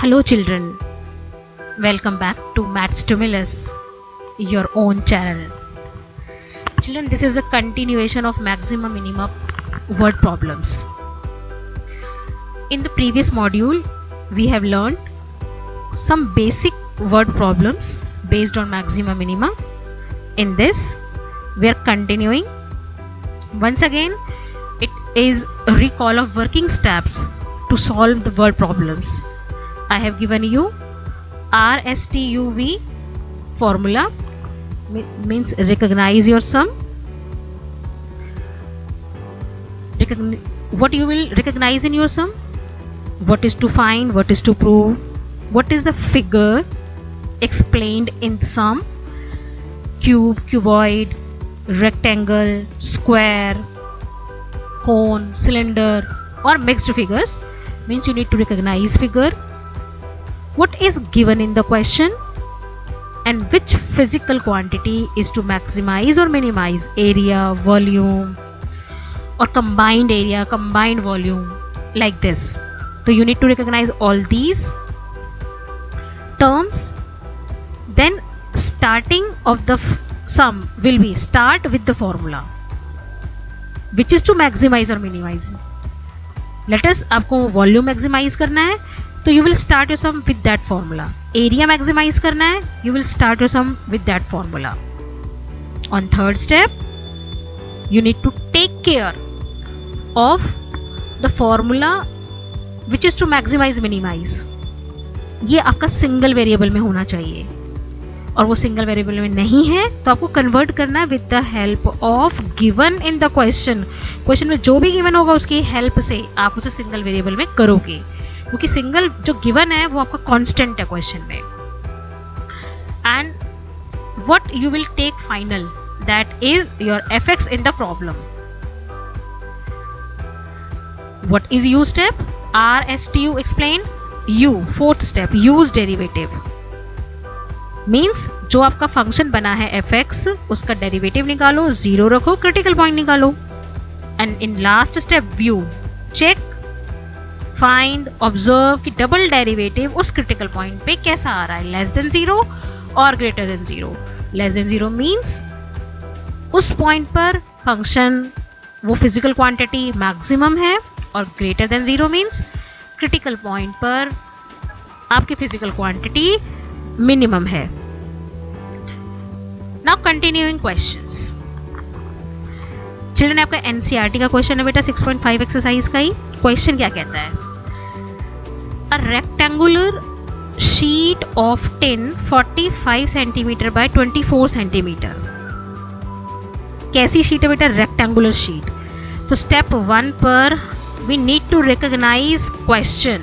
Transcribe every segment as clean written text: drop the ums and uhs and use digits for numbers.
Hello children, welcome back to Math Stimulus, your own channel. Children, this is a continuation of maximum minimum word problems. In the previous module, we have learned some basic word problems based on maximum minimum. In this, we are continuing. Once again, it is a recall of working steps to solve the word problems. I have given you RSTUV formula, means recognize your sum. What you will recognize in your sum? What is to find, what is to prove, what is the figure explained in the sum, cube, cuboid, rectangle, square, cone, cylinder or mixed figures, means you need to recognize figure. What is given in the question and which physical quantity is to maximize or minimize area, volume or combined area, combined volume, like this. So you need to recognize all these terms. Then starting of the sum will be start with the formula which is to maximize or minimize. Let us आपको volume maximize करना है तो you will start your sum with that formula. Area maximize करना है you will start your sum with that formula. On third step, you need to take care of the formula which is to maximize minimize. ये आपका single variable में होना चाहिए और वो single variable में नहीं है तो आपको कन्वर्ट करना है with the help of given in the question. Question में जो भी गिवन होगा उसकी हेल्प से आप उसे सिंगल वेरिएबल में करोगे, क्योंकि सिंगल जो गिवन है वो आपका कांस्टेंट है क्वेश्चन में. And what you will take final, that is your f x in the problem. What is U step? RSTU explain. U fourth step, use derivative, means जो आपका फंक्शन बना है fx उसका डेरिवेटिव निकालो, जीरो रखो, critical point निकालो. And in last step view, check, find, observe कि double derivative उस क्रिटिकल पॉइंट पे कैसा आ रहा है, लेस देन जीरो और greater than zero. Less than zero means उस पॉइंट पर फंक्शन वो फिजिकल क्वांटिटी मैक्सिमम है और greater than zero means critical point पर आपकी फिजिकल क्वांटिटी मिनिमम है. Now continuing questions. चिल्ड्रन, आपका एनसीईआरटी का क्वेश्चन है बेटा 6.5 एक्सरसाइज का ही. क्वेश्चन क्या कहता है? A rectangular sheet of tin 45 centimetre bye 24 centimetre. कैसी शीट है बेटा? Rectangular sheet. तो स्टेप 1 पर we need to recognize question.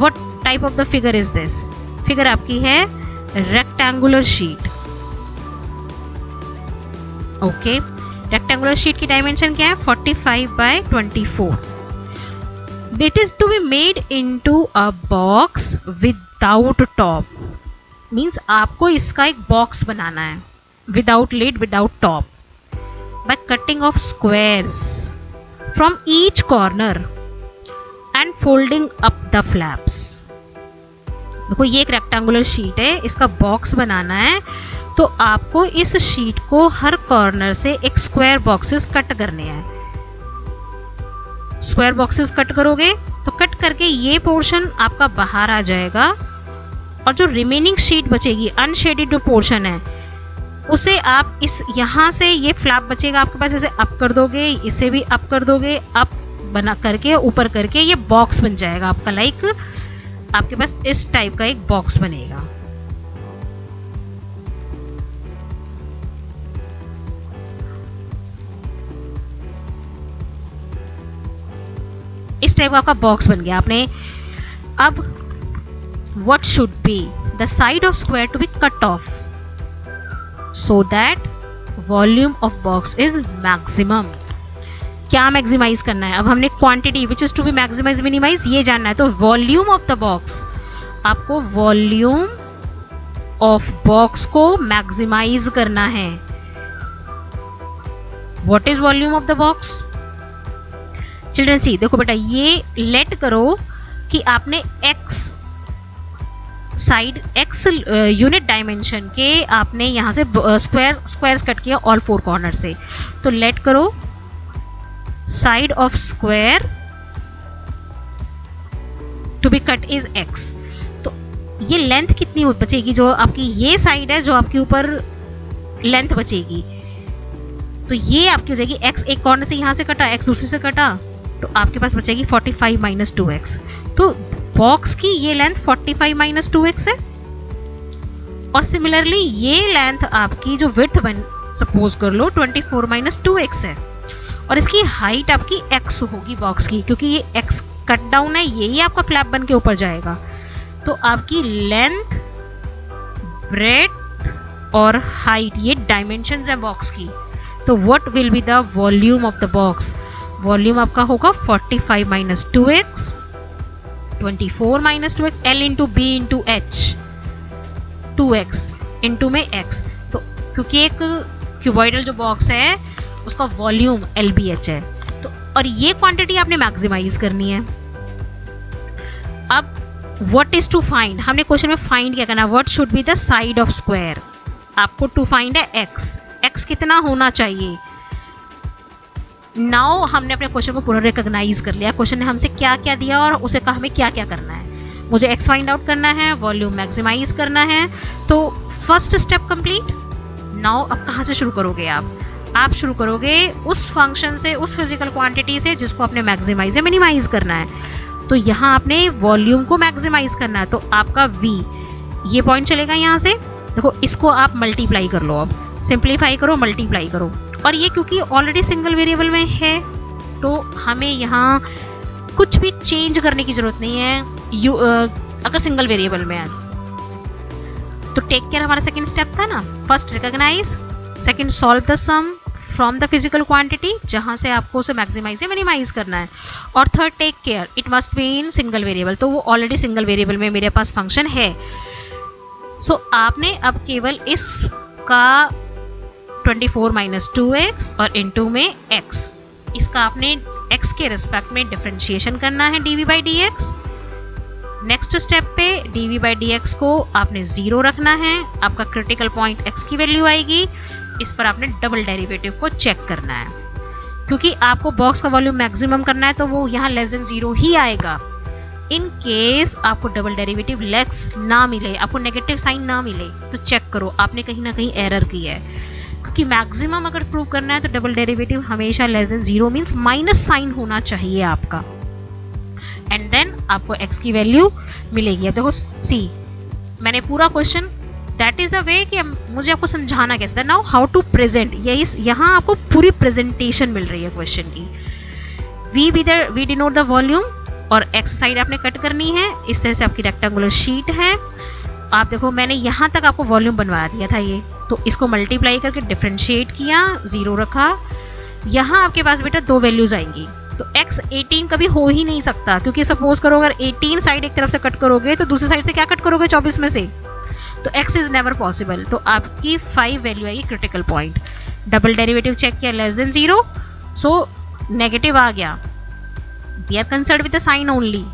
What type of the figure is this? Figure आपकी है rectangular sheet. Okay, rectangular sheet की डायमेंशन क्या है? 45 bye 24. It is to be made into a box without top. Means आपको इसका एक box बनाना है without lid, without top, by cutting off squares from each corner and folding up the flaps. देखो ये एक रेक्टेंगुलर शीट है, इसका बॉक्स बनाना है तो आपको इस शीट को हर कॉर्नर से एक स्क्वायर बॉक्सेस कट करने हैं. स्क्वायर बॉक्सेस कट करोगे तो कट करके ये पोर्शन आपका बाहर आ जाएगा और जो रिमेनिंग शीट बचेगी, अनशेडेड जो पोर्शन है, उसे आप इस यहाँ से ये फ्लैप बचेगा आपके पास, इसे अप कर दोगे, इसे भी अप कर दोगे, अप बना करके ऊपर करके ये बॉक्स बन जाएगा आपका. लाइक आपके पास इस टाइप का एक बॉक्स बनेगा. इस टाइप का आपका बॉक्स बन गया आपने. अब what should be the side of square to be cut off so that volume of box is maximum. क्या मैक्सिमाइज करना है? अब हमने quantity which is to be maximize minimize ये जानना है. तो वॉल्यूम ऑफ द बॉक्स, आपको वॉल्यूम ऑफ बॉक्स को मैक्सिमाइज करना है. What is volume of the box? Children see देखो बेटा, ये लेट करो कि आपने x side x unit dimension के आपने यहाँ से स्क्वायर्स कट किया ऑल 4 कॉर्नर से, तो लेट करो side of square to be cut is x। तो ये लेंथ कितनी बचेगी, जो आपकी ये साइड है जो आपके ऊपर लेंथ बचेगी, तो ये आपकी हो जाएगी x, एक कॉर्नर से यहाँ से कटा, x दूसरे से कटा, तो आपके पास बचेगी 45 माइनस 2x। तो बॉक्स की ये लेंथ 45 माइनस 2x है, और सिमिलरली ये लेंथ आपकी जो विड्थ बन सपोज कर लो 24 माइनस 2x है, और इसकी हाइट आपकी x होगी बॉक्स की, क्योंकि ये x कट डाउन है, यही आपका फ्लैप बन के ऊपर जाएगा। तो आपकी लेंथ, ब्रेड्थ और हाइट ये डायमेंशंस है बॉक्स की। तो what will be the volume of the box? Volume आपका होगा 45 minus 2x, 24 minus 2x, L into B into H, 2x into में x। तो क्योंकि एक क्यूबॉइडल जो बॉक्स है उसका वॉल्यूम LBH है, तो और ये क्वांटिटी आपने मैक्सिमाइज करनी है। अब व्हाट इज टू फाइंड, हमने क्वेश्चन में फाइंड क्या करना, what should be the side of square. आपको टू फाइंड है x कितना होना चाहिए। नाउ हमने अपने क्वेश्चन को पूरा रिकॉग्नाइज कर लिया, क्वेश्चन ने हमसे क्या क्या दिया और उसे कहा हमें क्या क्या करना है। मुझे x फाइंड आउट करना है, वॉल्यूम मैक्सिमाइज करना है, तो फर्स्ट स्टेप कंप्लीट। नाउ अब कहाँ से शुरू करोगे आप शुरू करोगे उस फंक्शन से, उस फिजिकल क्वांटिटी से जिसको आपने मैक्सिमाइज या मिनिमाइज करना है। तो यहाँ आपने वॉल्यूम को मैक्सिमाइज करना है, तो आपका v ये पॉइंट चलेगा यहाँ से, देखो इसको आप मल्टीप्लाई कर लो, अब सिंप्लीफाई करो, मल्टीप्लाई करो, और ये क्योंकि ऑलरेडी सिंगल वेरिएबल में है तो हमें यहाँ कुछ भी चेंज करने की जरूरत नहीं है। अगर सिंगल वेरिएबल में है तो टेक केयर हमारा सेकंड स्टेप था ना, first recognise, second solve the sum from the physical quantity जहाँ से आपको उसे मैक्सिमाइज या मिनिमाइज करना है, और third take care it must be in single variable, तो वो ऑलरेडी सिंगल वेरिएबल में मेरे पास फंक्शन है। सो आपने अब केवल इसका 24 माइनस 2x और इनटू में x, इसका आपने x के रिस्पेक्ट में डिफरेंशिएशन करना है dv by dx। Next step पे dv बाई dx को आपने 0 रखना है, आपका क्रिटिकल पॉइंट x की वैल्यू आएगी, इस पर आपने डबल डेरिवेटिव को चेक करना है, क्योंकि आपको बॉक्स का वॉल्यूम मैक्सिमम करना है तो वो यहाँ लेस देन 0 ही आएगा। इन केस आपको डबल डेरिवेटिव लेस ना मिले, आपको नेगेटिव साइन ना मिले, तो चेक करो आपने कहीं ना कहीं एरर की है, क्योंकि मैक्सिमम अगर प्रूव करना है तो डबल डेरिवेटिव हमेशा less than 0 means minus sign होना चाहिए आपका, एंड देन आपको x की वैल्यू मिलेगी। अब देखो सी, मैंने पूरा question, that is the way कि मुझे आपको समझाना कैसे था। नाउ हाउ टू प्रेजेंट, ये यहाँ आपको पूरी प्रेजेंटेशन मिल रही है क्वेश्चन की। वी डिनोट द वॉल्यूम और x साइड आपने कट करनी है, इस तरह से आपकी रेक्टेंगुलर शीट है। आप देखो मैंने यहाँ तक आपको वॉल्यूम बनवा दिया था ये, तो इसको मल्टीप्लाई करके डिफरेंशिएट किया, 0 रखा, यहाँ आपके पास बेटा 2 वैल्यूज आएंगी, तो x 18 कभी हो ही नहीं सकता, क्योंकि सपोज करो अगर 18 साइड एक तरफ से कट करोगे तो दूसरी साइड से क्या कट करोगे 24 में से, तो x इज नेवर पॉसिबल। तो आपकी 5 वैल्यू आएगी critical point. Double derivative check किया लेस देन 0, सो नेगेटिव आ गया, we are concerned with the sign only,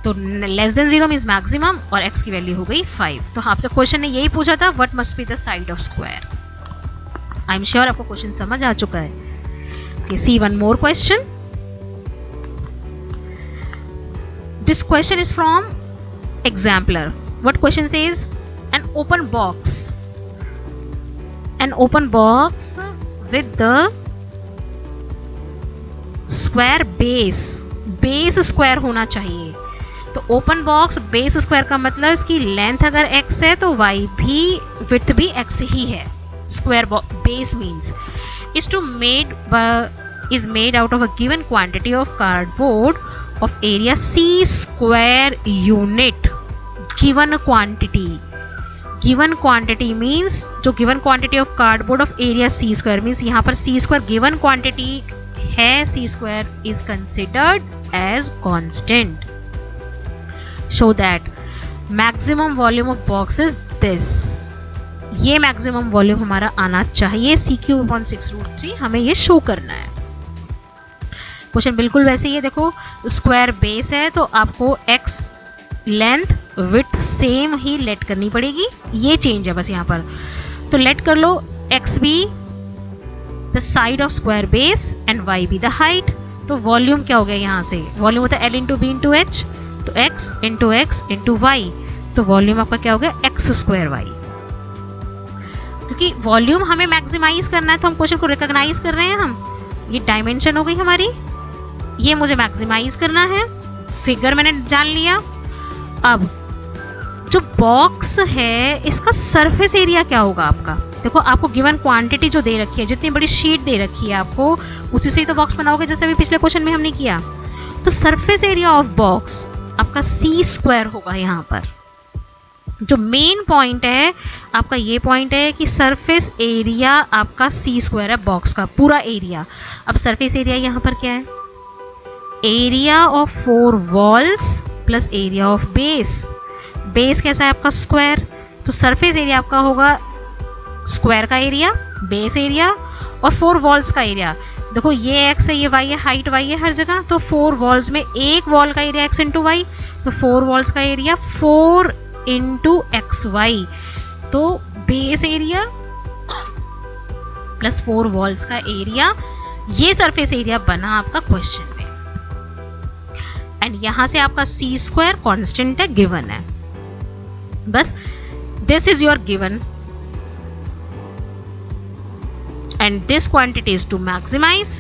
तो लेस देन 0 मींस मैक्सिमम और x की वैल्यू हो गई 5। तो आपसे क्वेश्चन ने यही पूछा था what must be the side of square. I am sure आपको क्वेश्चन समझ आ चुका है। See one more question. This question is from exemplar. What question says? An open box with the square base square होना चाहिए। तो open box base square का मतलब इसकी लेंथ अगर x है तो y भी विड्थ भी x ही है। Square base means is made out of a given quantity of cardboard of area c square unit. Given quantity means जो given quantity of cardboard of area c square means यहाँ पर c square given quantity है, c square is considered as constant. Show that maximum volume of box is this. ये maximum volume हमारा आना चाहिए, CQ/6√3 हमें ये शो करना है। क्वेश्चन बिल्कुल वैसे ही है, देखो स्क्वायर बेस है तो आपको x लेंथ विड्थ सेम ही लेट करनी पड़ेगी, ये चेंज है बस यहाँ पर। तो लेट कर लो x be the side of square base and y be the height. तो वॉल्यूम क्या हो गया यहाँ से, वॉल्यूम होता है L into B into H, तो x इंटू वाई, तो वॉल्यूम आपका क्या हो गया x स्क्वायर वाई। क्योंकि वॉल्यूम हमें मैक्सिमाइज करना है तो हम क्वेश्चन को रिकॉग्नाइज कर रहे हैं हम। ये डायमेंशन हो गई हमारी, ये मुझे मैक्सिमाइज करना है, फिगर मैंने जान लिया। अब जो बॉक्स है इसका सरफेस एरिया क्या होगा आपका, देखो आपको गिवन क्वांटिटी जो दे रखी है, जितनी बड़ी शीट दे रखी है आपको, उसी से ही तो बॉक्स बनाओगे जैसे अभी पिछले क्वेश्चन में हमने किया। तो सरफेस एरिया ऑफ बॉक्स आपका सी स्क्वायर होगा। यहाँ पर जो मेन पॉइंट है आपका ये पॉइंट है कि सरफेस एरिया आपका सी स्क्वायर है, बॉक्स का पूरा एरिया। अब सरफेस एरिया यहाँ पर क्या है, area of 4 walls plus area of base. Base कैसा है आपका स्क्वायर, तो सरफेस एरिया आपका होगा स्क्वायर का एरिया, बेस एरिया और 4 वॉल्स का एरिया। देखो ये x है, ये y है, हाइट y है हर जगह, तो 4 वॉल्स में एक वॉल का एरिया x इंटू वाई, तो 4 वॉल्स का एरिया 4 इंटू एक्स वाई। तो बेस एरिया प्लस 4 वॉल्स का एरिया, ये सरफेस एरिया बना आपका क्वेश्चन में। एंड यहां से आपका सी स्क्वायर कॉन्स्टेंट है, गिवन है। बस this is your given and this quantity is to maximize.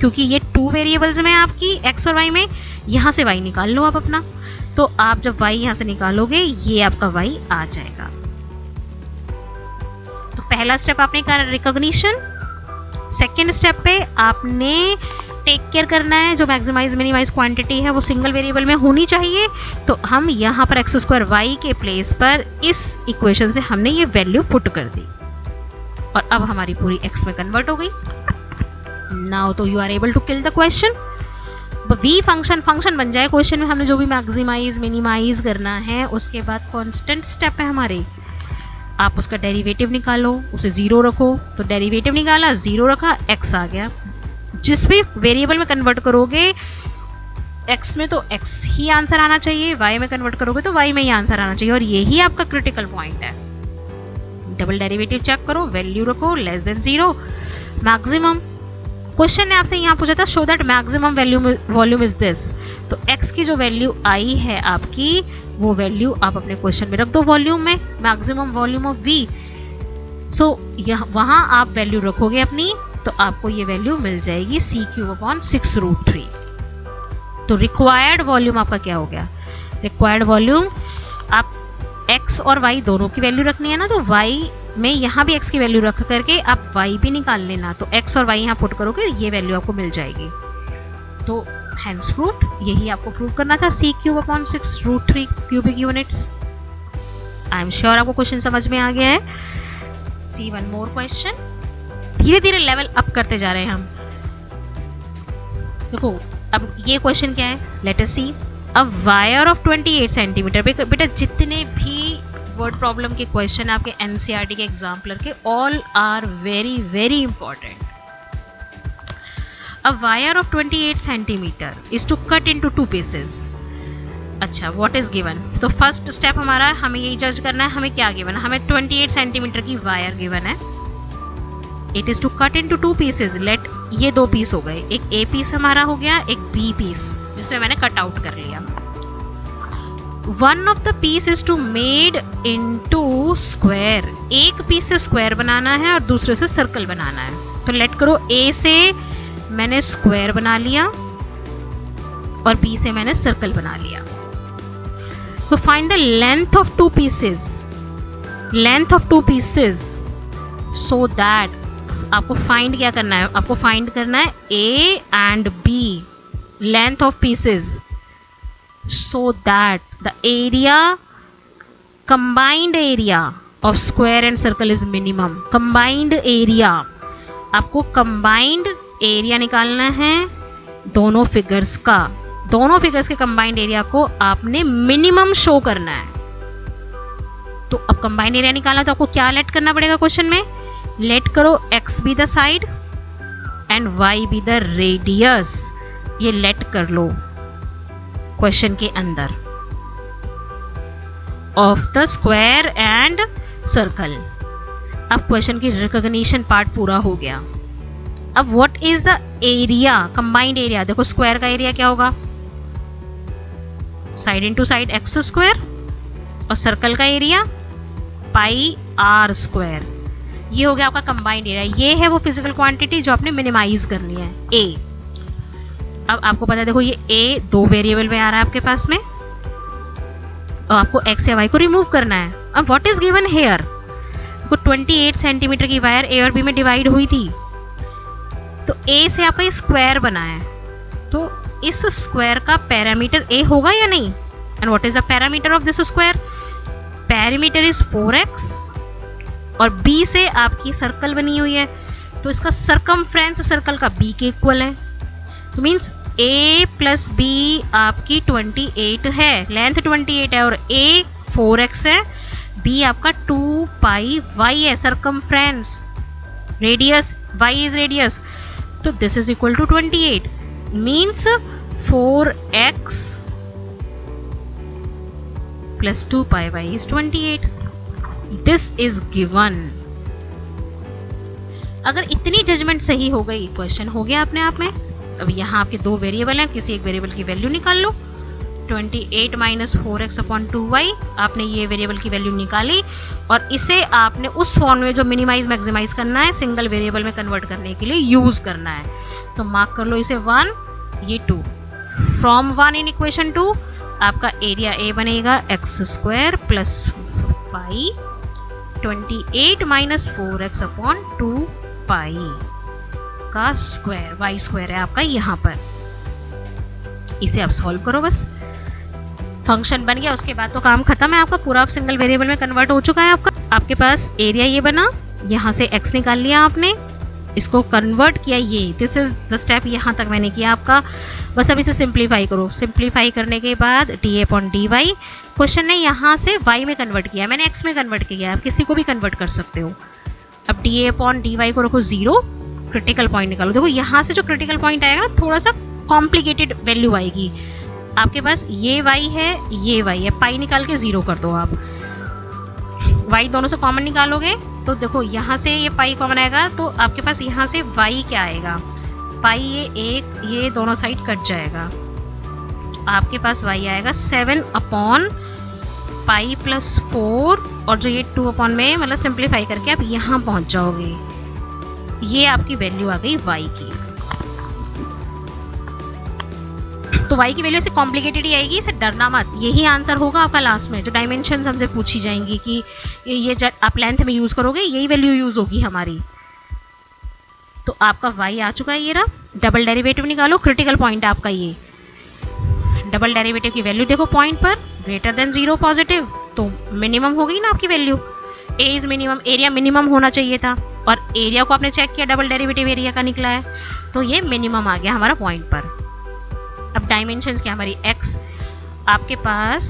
क्योंकि ये 2 वेरिएबल्स में आपकी x और y में, यहां से y निकाल लो आप अपना। तो आप जब y यहां से निकालोगे ये आपका y आ जाएगा। तो पहला स्टेप आपने करा रिकॉग्निशन। सेकेंड स्टेप पे आपने टेक केयर करना है जो मैक्सिमाइज मिनिमाइज क्वांटिटी है वो सिंगल वेरिएबल में होनी चाहिए। तो हम यहाँ पर x स्क्वायर y के प्लेस पर इस इक्वेशन से हमने ये वैल्यू पुट कर दी और अब हमारी पूरी x में कन्वर्ट हो गई। नाउ तो you are able to kill the question. v function बन जाए क्वेश्चन में, हमने जो भी मैक्सिमाइज मिनिमाइज करना है। उसके बाद कांस्टेंट स्टेप है हमारे, आप उसका डेरिवेटिव निकालो, उसे 0 रखो। तो डेरिवेटिव निकाला, 0 रखा, x आ गया। जिस भी वेरिएबल में कन्वर्ट करोगे x में तो x ही आंसर आना चाहिए, y में कन्वर्ट करोगे तो y में ही आंसर आना चाहिए। और यही आपका क्रिटिकल पॉइंट है। डबल डेरिवेटिव चेक करो, वैल्यू रखो लेस देन 0, मैक्सिमम। क्वेश्चन ने आपसे यहाँ पूछा था show that maximum volume is this. तो x की जो वैल्यू आई है आपकी, वो वैल्यू आप अपने क्वेश्चन में रख दो वॉल्यूम में, मैक्सिमम वॉल्यूम ऑफ v। सो वहां आप वैल्यू रखोगे अपनी, तो आपको ये वैल्यू मिल जाएगी c³/6√3। तो रिक्वायर्ड वॉल्यूम आपका क्या हो गया, रिक्वायर्ड वॉल्यूम आप x और y दोनों की वैल्यू रखनी है ना, तो y में यहाँ भी x की वैल्यू रख करके आप y भी निकाल लेना। तो x और y यहाँ पुट करोगे, ये वैल्यू आपको मिल जाएगी। तो हेंस प्रूव्ड, यही आपको प्रूव करना था, c³/6√3 cubic units. I am sure आपको क्वेश्चन समझ में आ गया है। सी वन मोर क्वेश्चन। धीरे धीरे लेवल अप करते जा रहे हैं हम। देखो अब ये क्वेश्चन क्या है, let us see. A wire of 28 centimetre. बेटा जितने भी वर्ड प्रॉब्लम के क्वेश्चन आपके एनसीईआरटी के एग्जाम्पलर के, all are very very important. A wire of 28 centimetre is to cut into 2 pieces. अच्छा, व्हाट इज गिवन। तो फर्स्ट स्टेप हमारा, हमें यही जज करना है हमें क्या गिवन है। हमें 28 सेंटीमीटर की वायर गिवन है। It is to cut into 2 pieces. Let ये 2 पीस हो गए, एक ए पीस हमारा हो गया, एक बी पीस जिसमें मैंने कट आउट कर लिया। One of the piece is to made into square. एक पीस से स्क्वायर बनाना है और दूसरे से सर्कल बनाना है। तो लेट करो, ए से मैंने स्क्वायर बना लिया और बी से मैंने सर्कल बना लिया। तो find the length of 2 pieces, length of 2 pieces, so that आपको फाइंड क्या करना है, आपको फाइंड करना है A and B length of pieces, so that the area, combined area of square and circle is minimum. combined area, आपको combined area निकालना है दोनों फिगर्स का। दोनों फिगर्स के combined area को आपने मिनिमम शो करना है। तो अब combined area निकालना, तो आपको क्या लेट करना पड़ेगा क्वेश्चन में, लेट करो x be the side and y be the radius. ये लेट कर लो क्वेश्चन के अंदर। Of the square and circle. अब क्वेश्चन की रिकॉग्निशन पार्ट पूरा हो गया। अब what is the area, combined area. देखो स्क्वायर का एरिया क्या होगा, side into side x square, और सर्कल का एरिया पाई आर स्क्वायर। ये हो गया आपका कंबाइंड एरिया। ये है वो फिजिकल क्वांटिटी जो आपने मिनिमाइज करनी है, ए। अब आपको पता है, देखो ये ए 2 वेरिएबल में आ रहा है आपके पास में, और आपको एक्स या वाई को रिमूव करना है। अब what is given here, 28 centimetre की वायर ए और बी में डिवाइड हुई थी, तो ए से आपका ये स्क्वायर बना है, तो इस स्क्वायर का पैरामीटर ए होगा या नहीं। And what is the parameter of this square, parameter is 4x, और बी से आपकी सर्कल बनी हुई है, तो इसका सरकमफ्रेंस सर्कल का बी के इक्वल है, तो मीन्स a प्लस बी आपकी 28 है, लेंथ 28 है, और a 4x है, b आपका 2 पाई y है, circumference, radius y is radius, तो this is equal to 28, means 4x plus 2 pi y is 28. This is given. अगर इतनी जजमेंट सही हो गई, क्वेश्चन हो गया अपने आप में। अब यहाँ आपके 2 वेरिएबल हैं, किसी एक वेरिएबल की वैल्यू निकाल लो। 28 माइनस 4x अपॉन 2y, आपने ये वेरिएबल की वैल्यू निकाली, और इसे आपने उस फॉर्म में जो मिनिमाइज मैक्सिमाइज करना है, सिंगल वेरिएबल में कन्वर्ट करने के लिए यूज करना है। तो मार्क कर लो इसे 1, ये 2। फ्रॉम 1 इन इक्वेशन 2 आपका एरिया ए बनेगा x square plus pi 28 minus 4x upon 2 पाई का स्क्वायर, वाई स्क्वायर है आपका यहाँ पर। इसे आप सॉल्व करो, बस फंक्शन बन गया। उसके बाद तो काम खत्म है आपका, पूरा सिंगल वेरिएबल में कन्वर्ट हो चुका है आपका। आपके पास एरिया ये बना, यहाँ से x निकाल लिया आपने, इसको कन्वर्ट किया, ये दिस इज द स्टेप, यहाँ तक मैंने किया आपका। बस अब इसे सिंप्लीफाई करो। सिंप्लीफाई करने के बाद D upon D Y, question ने यहाँ से y में कन्वर्ट किया, मैंने x में कन्वर्ट किया, आप किसी को भी कन्वर्ट कर सकते हो। अब डी अपॉन डी वाई को रखो 0, क्रिटिकल पॉइंट निकालो। देखो यहाँ से जो क्रिटिकल पॉइंट आएगा थोड़ा सा कॉम्प्लिकेटेड वैल्यू आएगी आपके पास, ये y है, ये y है, पाई निकाल के 0 कर दो आप। y दोनों से कॉमन निकालोगे तो देखो यहाँ से ये पाई कॉमन आएगा, तो आपके पास यहाँ से y क्या आएगा, पाई ये 1, ये दोनों साइड कट जाएगा, आपके पास y आएगा 7 अपॉन पाई प्लस 4, और जो ये 2 अपॉन में, मतलब सिंप्लीफाई करके आप यहाँ पहुँच जाओगे। ये आपकी वैल्यू आ गई y की। तो y की वैल्यू ऐसे कॉम्प्लिकेटेड ही आएगी, इसे डरना मत, यही आंसर होगा आपका लास्ट में। जो डायमेंशंस हमसे पूछी जाएंगी कि ये आप लेंथ में यूज करोगे, यही वैल्यू यूज होगी हमारी। तो आपका y आ चुका है, ये रहा। डबल डेरिवेटिव निकालो, क्रिटिकल पॉइंट आपका ये। डबल डेरिवेटिव की वैल्यू देखो पॉइंट पर, ग्रेटर देन 0 पॉजिटिव, तो मिनिमम हो गई ना आपकी value. a is minimum, area minimum होना चाहिए था, और एरिया को आपने चेक किया, डबल डेरिवेटिव एरिया का निकला है, तो ये मिनिमम आ गया हमारा पॉइंट पर। अब डायमेंशंस क्या हमारी x, आपके पास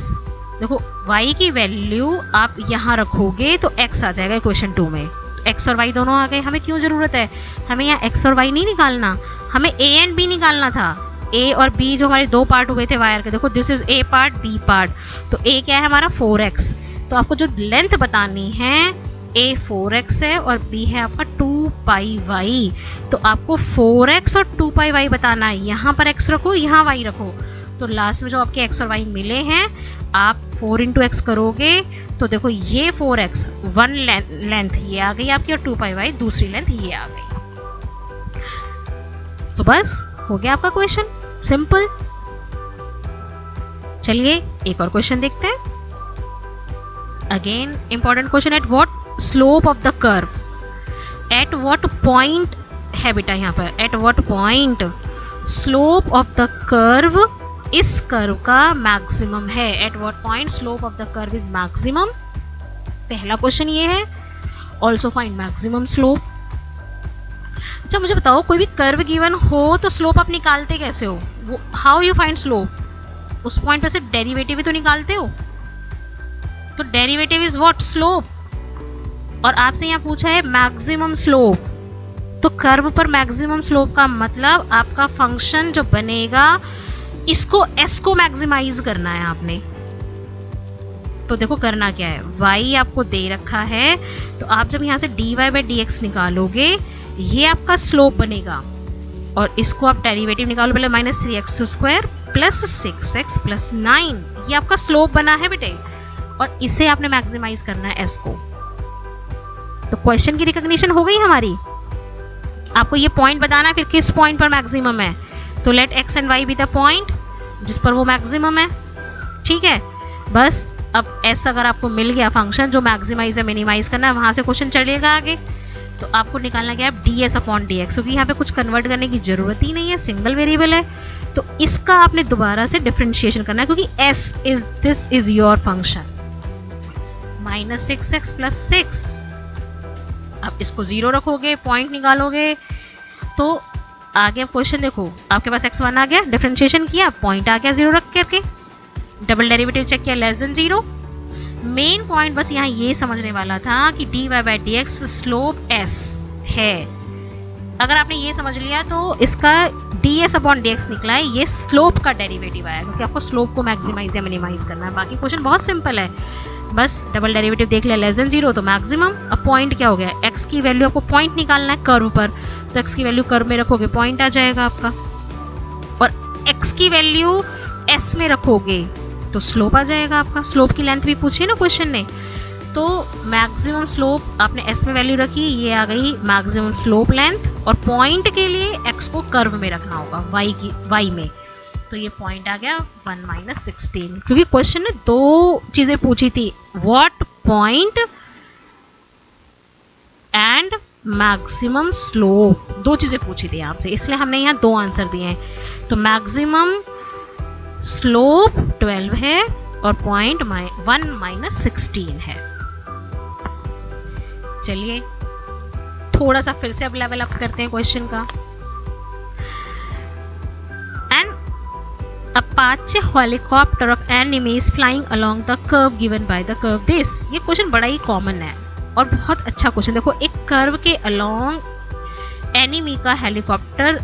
देखो y की वैल्यू आप यहाँ रखोगे तो x आ जाएगा इक्वेशन 2 में। x और y दोनों आ गए, हमें क्यों जरूरत है, हमें यहाँ x और y नहीं निकालना, हमें a एंड b निकालना था। a और b जो हमारे 2 पार्ट हुए थे वायर के, देखो this is a part, b part, तो a क्या है हमारा 4x, तो आपको जो लेंथ बतानी है a 4x है और b है आपका 2 पाई y, तो आपको 4x और 2 पाई y बताना है। यहाँ पर x रखो, यहाँ y रखो, तो लास्ट में जो आपके x और y मिले हैं, आप 4 इंटू एक्स करोगे तो देखो ये 4x, वन लेंथ ये आ गई आपकी, और 2 पाई y दूसरी लेंथ ये आ गई। तो बस हो गया आपका क्वेश्चन, सिंपल। चलिए एक और क्वेश्चन देखते हैं। Again important question, at what slope of the curve, at what point है बेटा यहाँ पर, at what point slope of the curve, इस कर्व का मैक्सिमम है। At what point slope of the curve is maximum, पहला क्वेश्चन ये है। Also find maximum slope. अच्छा मुझे बताओ, कोई भी कर्व गिवन हो तो स्लोप आप निकालते कैसे हो, हाउ यू फाइंड स्लोप, उस पॉइंट पर से डेरिवेटिव भी तो निकालते हो, तो डेरिवेटिव इज व्हाट, स्लोप। और आपसे यहाँ पूछा है मैक्सिमम स्लोप, तो कर्व पर मैक्सिमम स्लोप का मतलब आपका फंक्शन जो बनेगा, इसको s को मैक्सिमाइज करना है आपने, तो देखो करना क्या है, y आपको दे रखा है, तो आप जब यहाँ से dy/dx निकालोगे ये आपका स्लोप बनेगा, और इसको आप डेरिवेटिव निकालो पहले -3x² प्लस 6x प्लस 9, ये आपका स्लोप बना है बेटे, और इसे आपने मैक्सिमाइज करना है s को। तो क्वेश्चन की रिकॉग्निशन हो गई हमारी। आपको ये पॉइंट बताना है फिर किस पॉइंट पर मैक्सिमम है, तो let x and y be the point जिस पर वो मैक्सिमम है, ठीक है। बस अब s अगर आपको मिल गया फंक्शन जो मैक्सिमाइज या मिनिमाइज करना है, वहां से क्वेश्चन चलेगा आगे। तो आपको निकालना क्या है, ds/dx, क्योंकि यहाँ पे कुछ कन्वर्ट करने की जरूरत ही नहीं है, सिंगल वेरिएबल है। तो इसका आपने दोबारा से डिफरेंशिएशन करना है, क्योंकि this is your function -6x plus 6। अब इसको 0 रखोगे, पॉइंट निकालोगे, तो आगे अब क्वेश्चन देखो, आपके पास x1 आ गया, डिफरेंशिएशन किया, पॉइंट आ गया 0 रख करके, डबल डेरिवेटिव चेक किया <0। मेन पॉइंट बस यहाँ ये समझने वाला था कि dy/dx स्लोप s है। अगर आपने ये समझ लिया तो इसका ds/dx निकला है, ये स्लोप का डेरिवेटिव आया, क्योंकि आपको स्लोप को मैक्सिमाइज या मिनिमाइज करना है। बाकी क्वेश्चन बहुत सिंपल है, बस डबल डेरिवेटिव देख लिया <0 तो मैक्सिमम। अब पॉइंट क्या हो गया, x की वैल्यू आपको पॉइंट निकालना है कर्व पर, तो x की वैल्यू कर्व में रखोगे पॉइंट आ जाएगा आपका, और x की वैल्यू s में रखोगे तो स्लोप आ जाएगा आपका। स्लोप की लेंथ भी पूछी ना क्वेश्चन ने, तो मैक्सिमम स्लोप आपने s में वैल्यू रखी, ये आ गई मैक्सिमम स्लोप लेंथ, और पॉइंट के लिए x को कर्व में रखना होगा y में, तो ये पॉइंट आ गया 1 - 16, क्योंकि क्वेश्चन ने दो चीजें पूछी थी, what point and maximum slope, दो चीजें पूछी थी आपसे, इसलिए हमने यहाँ दो आंसर दिए हैं। तो मैक्सिमम स्लोप 12 है और पॉइंट 1 - 16 है। चलिए थोड़ा सा फिर से अब लेवल अप करते हैं क्वेश्चन का। Apache helicopter of enemy is flying along the curve given by the curve this। ये क्वेश्चन बड़ा ही कॉमन है और बहुत अच्छा क्वेश्चन। देखो एक कर्व के अलोंग एनिमी का हेलीकॉप्टर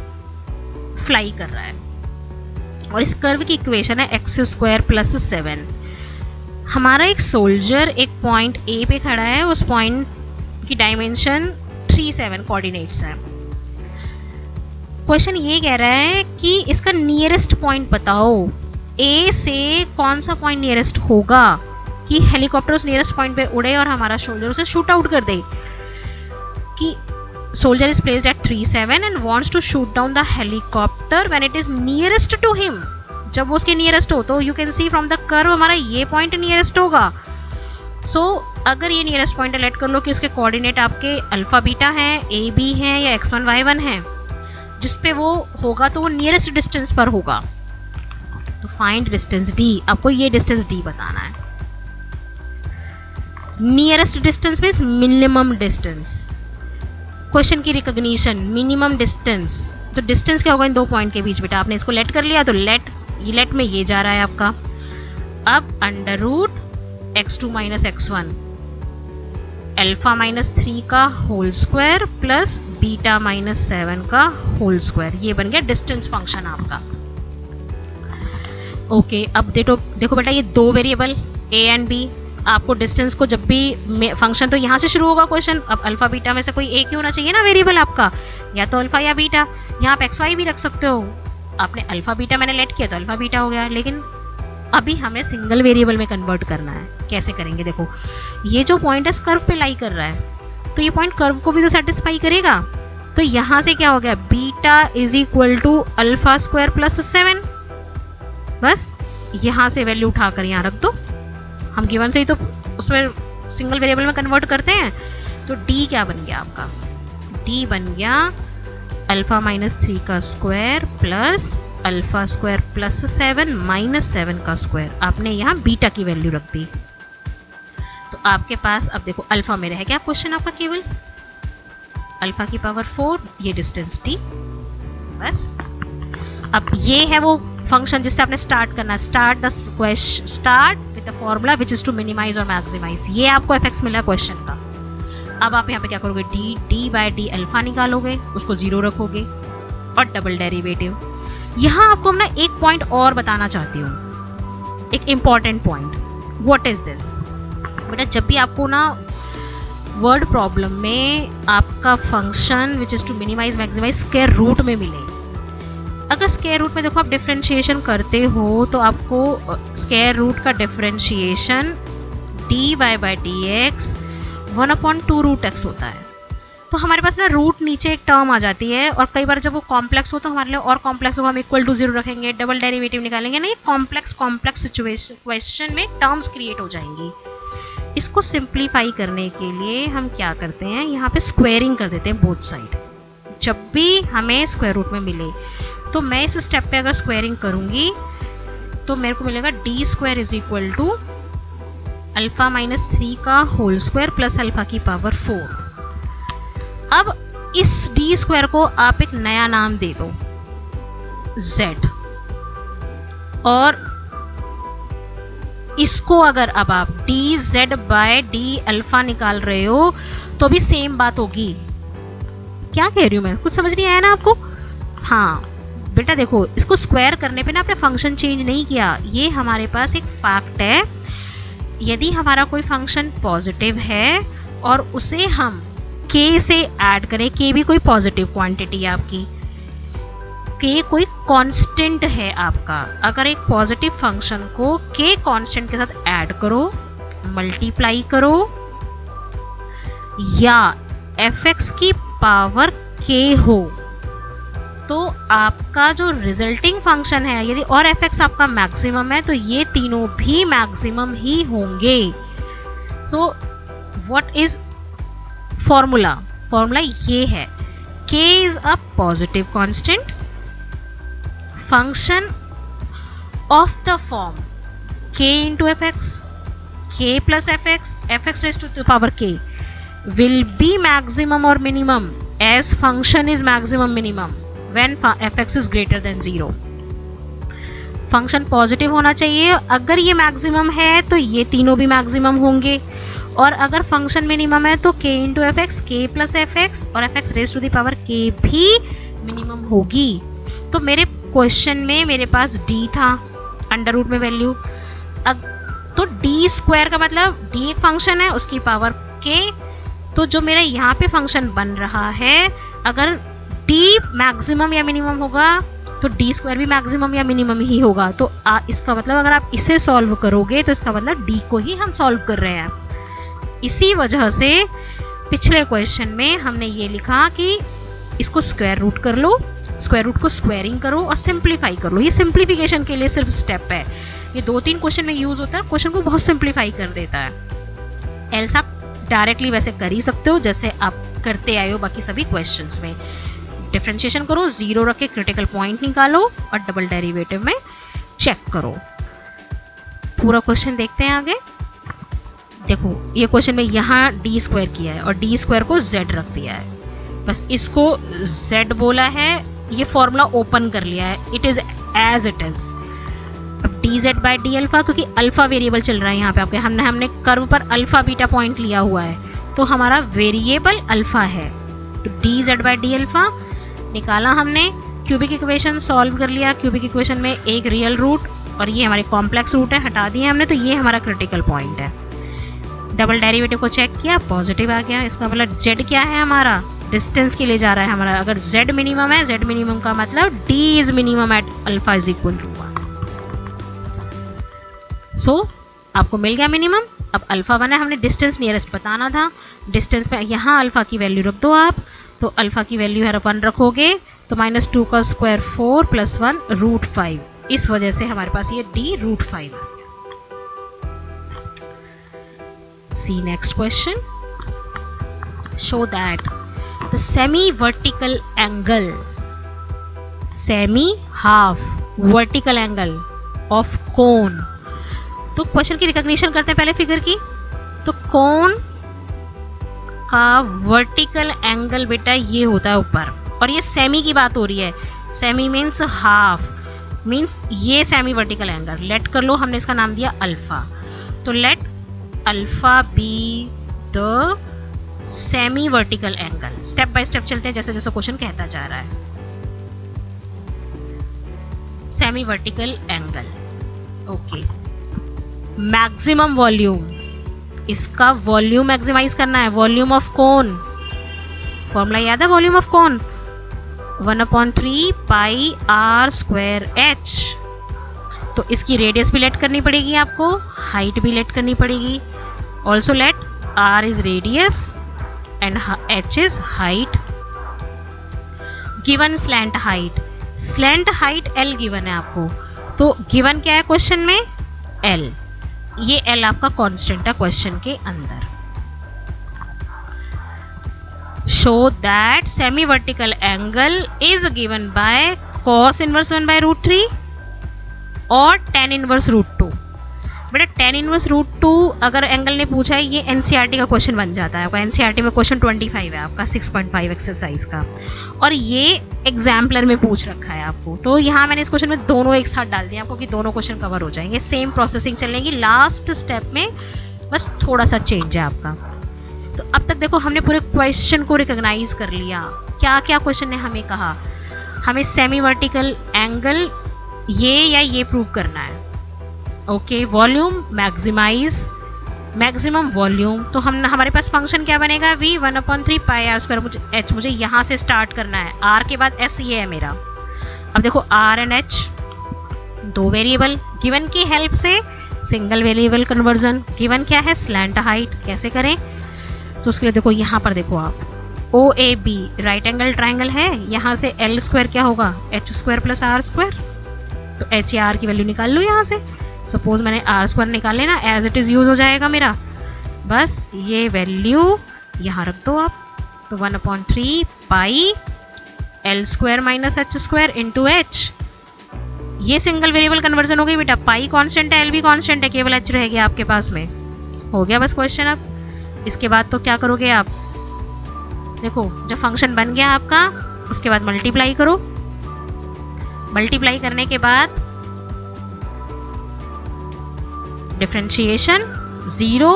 फ्लाई कर रहा है, और इस कर्व की इक्वेशन है x² प्लस 7। हमारा एक सोल्जर एक पॉइंट A पे खड़ा है, उस पॉइंट की डायमेंशन 37 कोऑर्डिनेट्स है। क्वेश्चन ये कह रहा है कि इसका नियरेस्ट पॉइंट बताओ, A से कौन सा पॉइंट नियरेस्ट होगा कि हेलीकॉप्टर उस नियरेस्ट पॉइंट पे उड़े और हमारा सोल्जर उसे शूट आउट कर दे। कि soldier is placed at 37 and wants to shoot down the helicopter when it is nearest to him. जब वो उसके नियरेस्ट हो तो you can see from the curve हमारा ये पॉइंट नियरेस्ट होगा। सो अगर ये नियरेस्ट पॉइंट लेट कर लो कि उसके कोऑर्डिनेट आपके अल्फा बीटा हैं, ए बी हैं या x1 y1 हैं, जिस पे वो होगा तो वो नियरेस्ट डिस्टेंस पर होगा। तो फाइंड डिस्टेंस d, आपको ये डिस्टेंस d बताना है। Nearest distance means minimum distance. Question की रिकॉग्निशन मिनिमम डिस्टेंस, तो डिस्टेंस क्या होगा इन दो पॉइंट के बीच बेटा। आपने इसको लेट कर लिया तो लेट में ये जा रहा है आपका। अब under root x2 - x1 alpha -3 का होल स्क्वायर प्लस बीटा -7 का होल स्क्वायर, ये बन गया डिस्टेंस फंक्शन आपका। ओके अब देखो बेटा ये दो वेरिएबल a एंड b, आपको डिस्टेंस को जब भी फंक्शन तो यहाँ से शुरू होगा क्वेश्चन। अब अल्फा बीटा में से कोई एक ही होना चाहिए ना वेरिएबल आपका, या तो अल्फा या बीटा। यहाँ आप एक्स वाई भी रख सकते हो। आपने अल्फा बीटा मैंने लेट किया तो अल्फा बीटा हो गया, लेकिन अभी हमें सिंगल वेरिएबल में कन्वर्ट करना है। कैसे करेंगे देखो, ये जो पॉइंट है कर्व पे लाई कर रहा है, तो ये पॉइंट कर्व को भी तो सेटिस्फाई करेगा। तो यहाँ से क्या हो गया, beta is equal to alpha square plus 7। बस यहाँ से वैल्यू उठाकर यहाँ रख दो। हम गिवन से ही तो उसमें सिंगल वेरिएबल में कन्वर्ट करते हैं। तो d क्या बन गया आपका, d बन गया अल्फा -3 का square plus alpha square plus 7 minus 7 का स्क्वायर। आपने यहाँ बीटा की वैल्यू रख दी, तो आपके पास अब देखो अल्फा में रह गया क्वेश्चन आपका केवल अल्फा की पावर 4, ये डिस्टेंस t। बस अब ये है वो फंक्शन जिससे आपने स्टार्ट करना है। Start with the formula which is to minimize और मैक्सिमाइज। ये आपको एफएक्स मिला क्वेश्चन का। अब आप यहाँ पे क्या करोगे, d/d अल्फा निकालोगे, उसको 0 रखोगे और डबल डेरिवेटिव। यहाँ आपको मैं एक पॉइंट और बताना चाहती हूँ, एक important point. What is this, बेटा जब भी आपको ना वर्ड प्रॉब्लम में आपका function which is to minimize maximize square root में मिले, अगर स्क्वायर रूट में देखो आप डिफरेंशिएशन करते हो तो आपको स्क्वायर रूट का differentiation dy by dx 1/2 root x होता है। तो हमारे पास ना रूट नीचे एक टर्म आ जाती है, और कई बार जब वो कॉम्प्लेक्स हो तो हमारे लिए और कॉम्प्लेक्स होगा, हम इक्वल टू 0 रखेंगे, डबल डेरिवेटिव निकालेंगे, नहीं कॉम्प्लेक्स सिचुएशन क्वेश्चन में टर्म्स क्रिएट हो जाएंगी। इसको सिंप्लीफाई करने के लिए हम क्या करते हैं, यहाँ पे स्क्वेयरिंग कर देते हैं बोथ साइड। जब भी हमें स्क्वायर रूट में मिले तो मैं इस स्टेप पे अगर स्क्वेयरिंग करूंगी तो मेरे को मिलेगा D square is equal to alpha minus 3 का होल स्क्वायर प्लस अल्फा की पावर 4। अब इस डी स्क्वायर को आप एक नया नाम दे दो z, और इसको अगर अब आप D Z by D alpha निकाल रहे हो तो भी सेम बात होगी। क्या कह रही हूं मैं, कुछ समझ नहीं आया ना आपको? हाँ बेटा देखो, इसको स्क्वायर करने पे ना आपने फंक्शन चेंज नहीं किया, ये हमारे पास एक फैक्ट है। यदि हमारा कोई फंक्शन पॉजिटिव है और उसे हम k से ऐड करें, k भी कोई पॉजिटिव क्वांटिटी है आपकी, k कोई कांस्टेंट है आपका, अगर एक पॉजिटिव फंक्शन को k कांस्टेंट के साथ ऐड करो, मल्टीप्लाई करो, या fx की पावर k हो, तो आपका जो रिजल्टिंग फंक्शन है यदि और fx आपका मैक्सिमम है तो ये तीनों भी मैक्सिमम ही होंगे। So what is formula? Formula ये है, k is a positive constant, function of the form k into fx, k plus fx, fx raised to the power k will be maximum or minimum as function is maximum minimum when fx is greater than 0। Function positive होना चाहिए, अगर ये maximum है तो ये तीनों भी maximum होंगे, और अगर फंक्शन मिनिमम है तो k into fx, k plus fx और fx raised to the power k भी मिनिमम होगी। तो मेरे क्वेश्चन में मेरे पास d था, अंडर रूट में वैल्यू, तो d स्क्वायर का मतलब d एक फंक्शन है उसकी पावर k, तो जो मेरा यहाँ पे फंक्शन बन रहा है अगर d मैक्सिमम या मिनिमम होगा तो d स्क्वायर भी मैक्सिमम या मिनिमम ही होगा। तो इसका मतलब अगर आप इसे सॉल्व करोगे तो इसका मतलब d को ही हम सॉल्व कर रहे हैं। इसी वजह से पिछले क्वेश्चन में हमने ये लिखा कि इसको स्क्वायर रूट कर लो, स्क्वायर रूट को स्क्वायरिंग करो और सिंप्लीफाई कर लो। ये सिंप्लीफिकेशन के लिए सिर्फ स्टेप है, ये 2-3 क्वेश्चन में यूज होता है, क्वेश्चन को बहुत सिंप्लीफाई कर देता है। एल्स आप डायरेक्टली वैसे कर ही सकते हो जैसे आप करते आए हो बाकी सभी क्वेश्चंस में। डिफरेंशिएशन करो, 0 रख के क्रिटिकल पॉइंट निकालो और डबल डेरिवेटिव में चेक करो। पूरा क्वेश्चन देखते हैं आगे। देखो ये क्वेश्चन में यहाँ डी स्क्वायर किया है और डी स्क्वायर को z रख दिया है, बस इसको z बोला है, ये फॉर्मूला ओपन कर लिया है, it is as it is. अब d z by d alpha, क्योंकि अल्फा वेरिएबल चल रहा है यहाँ पे आपके, हमने कर्व पर अल्फा बीटा पॉइंट लिया हुआ है तो हमारा वेरिएबल अल्फा है, तो D z by d alpha निकाला हमने। क्यूबिक इक्वेशन सॉल्व कर लिया, क्यूबिक इक्वेशन में एक रियल रूट और ये हमारे कॉम्प्लेक्स रूट है, हटा दिए हमने, तो ये हमारा क्रिटिकल पॉइंट है। डबल डेरिवेटिव को चेक किया, पॉजिटिव आ गया, इसका मतलब z क्या है हमारा, डिस्टेंस के लिए जा रहा है हमारा। अगर z मिनिमम है, z मिनिमम का मतलब d is minimum at alpha is equal to 1। So आपको मिल गया मिनिमम। अब अल्फा 1 है, हमने डिस्टेंस नियरेस्ट बताना था, डिस्टेंस पे यहाँ अल्फा की वैल्यू रख दो आप, तो अल्फा की वैल्यू है 1 रखोगे तो -2 का स्क्वायर 4 + 1 √5, इस वजह से हमारे पास ये d √5 आ गया। See next question. Show that the semi-vertical angle, semi-half vertical angle of cone. तो क्वेश्चन की रिकॉग्निशन करते हैं पहले फिगर की। तो कोन का वर्टिकल एंगल बेटा ये होता है ऊपर, और ये सेमी की बात हो रही है, सेमी मीन्स हाफ, मीन्स ये सेमी वर्टिकल एंगल लेट कर लो, हमने इसका नाम दिया अल्फा, तो let alpha be the semi vertical angle. Step by step चलते हैं जैसे जैसे क्वेश्चन कहता जा रहा है। Semi vertical angle, okay. Maximum volume इसका वॉल्यूम मैक्सिमाइज करना है, वॉल्यूम ऑफ कोन, फॉर्मूला याद है volume of cone 1/3 pi R square H. तो इसकी रेडियस भी लेट करनी पड़ेगी आपको, हाइट भी लेट करनी पड़ेगी। Also let R is radius and H is height. Given slant height, slant height L given है आपको, तो गिवन क्या है क्वेश्चन में एल, ये एल आपका कांस्टेंट है क्वेश्चन के अंदर। Show that semi vertical angle is given by cos inverse 1/√3 और tan इनवर्स √2। बेटा tan इनवर्स √2 अगर एंगल ने पूछा है, ये एनसीईआरटी का क्वेश्चन बन जाता है आपका। एनसीईआरटी में क्वेश्चन 25 है आपका 6.5 एक्सरसाइज का, और ये एग्जाम्पलर में पूछ रखा है आपको। तो यहाँ मैंने इस क्वेश्चन में दोनों एक साथ डाल दिया आपको कि दोनों क्वेश्चन कवर हो जाएंगे, सेम प्रोसेसिंग चलेगी। लास्ट स्टेप में बस थोड़ा सा चेंज है आपका। तो अब तक देखो हमने पूरे क्वेश्चन को रिकॉग्नाइज कर लिया। क्या क्या क्वेश्चन ने हमें कहा, हमें सेमी वर्टिकल एंगल ये या ये प्रूव करना है। Okay, volume maximize, maximum volume, तो हम हमारे पास फंक्शन क्या बनेगा v 1/3 पाई आर स्क्वायर। मुझे h मुझे यहाँ से स्टार्ट करना है, r के बाद s ये है मेरा। अब देखो r एंड h दो वेरिएबल, गिवन की हेल्प से सिंगल वेरिएबल कन्वर्जन। गिवन क्या है स्लैंट हाइट, कैसे करें, तो उसके लिए देखो यहाँ पर देखो आप O A B right angle triangle है, यहाँ से एल स्क्वायर क्या होगा H square plus R square. तो एच या आर की वैल्यू निकाल लो यहाँ से। सपोज मैंने आर स्क्वायर निकाल लेना, एज इट इज़ यूज हो जाएगा मेरा। बस ये वैल्यू यहाँ रख दो आप, तो 1/3 pi L square minus H square into H. ये सिंगल वेरिएबल कन्वर्जन हो गई बेटा, पाई कांस्टेंट है, एल भी कांस्टेंट है, केवल एच रह गया आपके पास में। हो गया बस क्वेश्चन। अब इसके बाद तो क्या करोगे आप, देखो जब फंक्शन बन गया आपका, उसके बाद मल्टीप्लाई करो। मल्टीप्लाई करने के बाद डिफरेंशिएशन 0,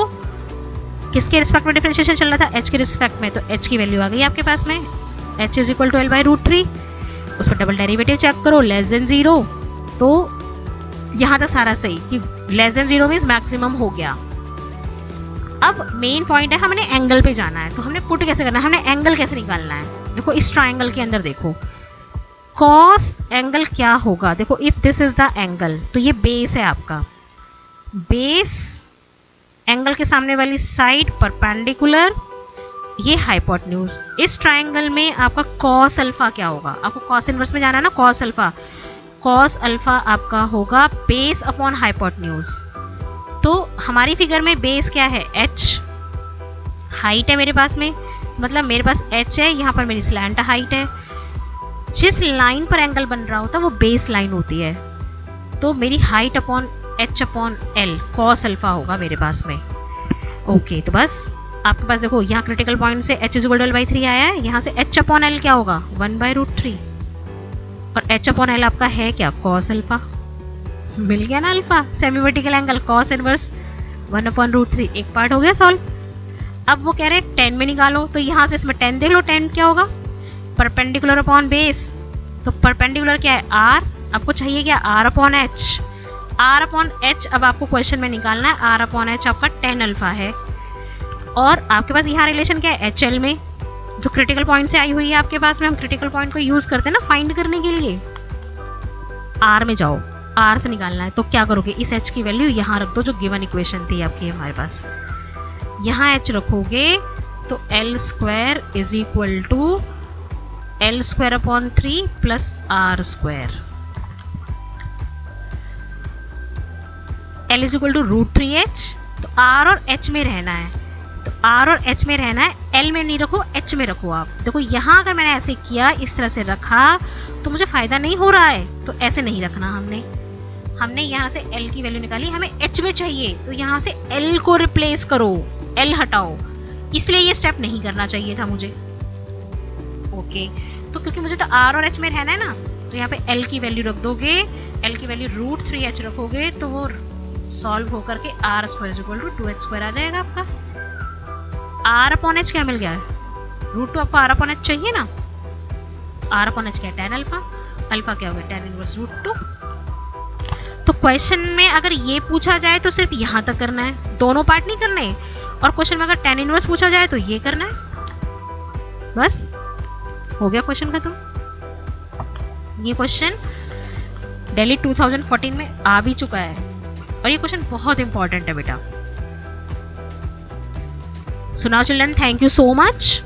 किसके रिस्पेक्ट में डिफरेंशिएशन चल रहा था, h के रिस्पेक्ट में, तो h की वैल्यू आ गई आपके पास में, h is equal to l/√3। उस पर डबल डेरिवेटिव चेक करो, लेस देन 0, तो यहाँ था सारा सही कि लेस देन 0 मीन्स मैक्सिमम हो गया। अब मेन पॉइंट है हमने एंगल पे जाना है, तो हमने पुट कैसे करना है, हमने एंगल कैसे निकालना है। देखो इस ट्राइंगल के अंदर देखो कॉस एंगल क्या होगा, देखो if this is the angle, तो ये बेस है आपका, बेस एंगल के सामने वाली साइड परपेंडिकुलर, ये हाइपोटेन्यूज। इस ट्राइंगल में आपका कॉस अल्फा क्या होगा, आपको कॉस इनवर्स में जाना है ना, कॉस अल्फा, कॉस अल्फा आपका होगा बेस अपॉन हाइपोटेन्यूज। तो हमारी फिगर में बेस क्या है h, हाइट है मेरे पास में, मतलब मेरे पास h है, यहाँ पर मेरी स्लैंट हाइट है। जिस लाइन पर एंगल बन रहा होता है वो बेस लाइन होती है, तो मेरी height upon h upon l cos alpha होगा मेरे पास में। ओके, तो बस आपके पास देखो यहाँ क्रिटिकल पॉइंट से h इक्वल टू l/3 आया है, यहाँ से h अपॉन l क्या होगा 1/√3, और h अपॉन l आपका है क्या कॉस अल्फा। मिल गया ना alpha, semi vertical angle cos inverse 1/√3, एक पार्ट हो गया सॉल्व। अब वो कह रहे हैं 10 में निकालो, तो यहाँ से इसमें 10 देख लो, 10 क्या होगा परपेंडिकुलर अपॉन बेस, तो परपेंडिकुलर क्या है r, आपको चाहिए क्या r upon h, r upon h अब आपको क्वेश्चन में निकालना है, r अपॉन h आपका 10 अल्फा है। और आपके पास यहाँ रिलेशन क्या है HL में, जो क्रिटिकल पॉइंट से आई हुई है आपके पास में, हम क्रिटिकल पॉइंट को यूज करते हैं ना फाइंड करने के लिए। r में जाओ, r से निकालना है, तो क्या करोगे इस h की वैल्यू यहाँ रख दो, जो गिवन इक्वेशन थी आपकी हमारे पास, यहाँ h रखोगे तो l square is equal to l square upon 3 plus r square, l is equal to √3h। तो r और h में रहना है, तो r और h में रहना है, l में नहीं रखो h में रखो आप। देखो यहाँ अगर मैंने ऐसे किया, इस तरह से रखा, तो मुझे फायदा नहीं हो रहा है, तो ऐसे नहीं रखना। हमने यहाँ से l की वैल्यू निकाली, हमें h में चाहिए, तो यहाँ से l को रिप्लेस करो, l हटाओ, इसलिए ये स्टेप नहीं करना चाहिए था मुझे। ओके, तो क्योंकि मुझे तो r और h में रहना है ना, तो यहाँ पे l की वैल्यू रख दोगे, l की वैल्यू √3h रखोगे, तो वो सॉल्व होकर के r square equal to 2h square आ जाएगा आपका। r अपॉन h क्या मिल गया है, √2, आपको r अपॉन h चाहिए ना, r अपॉन h क्या है 10 अल्फा, अल्फा क्या होगा 10 इनवर्स √2। तो क्वेश्चन में अगर ये पूछा जाए तो सिर्फ यहाँ तक करना है, दोनों पार्ट नहीं करने। और क्वेश्चन में अगर tan इनवर्स पूछा जाए तो ये करना है, बस हो गया क्वेश्चन खत्म। ये क्वेश्चन दिल्ली 2014 में आ भी चुका है और ये क्वेश्चन बहुत इंपॉर्टेंट है बेटा। So now children, thank you so much.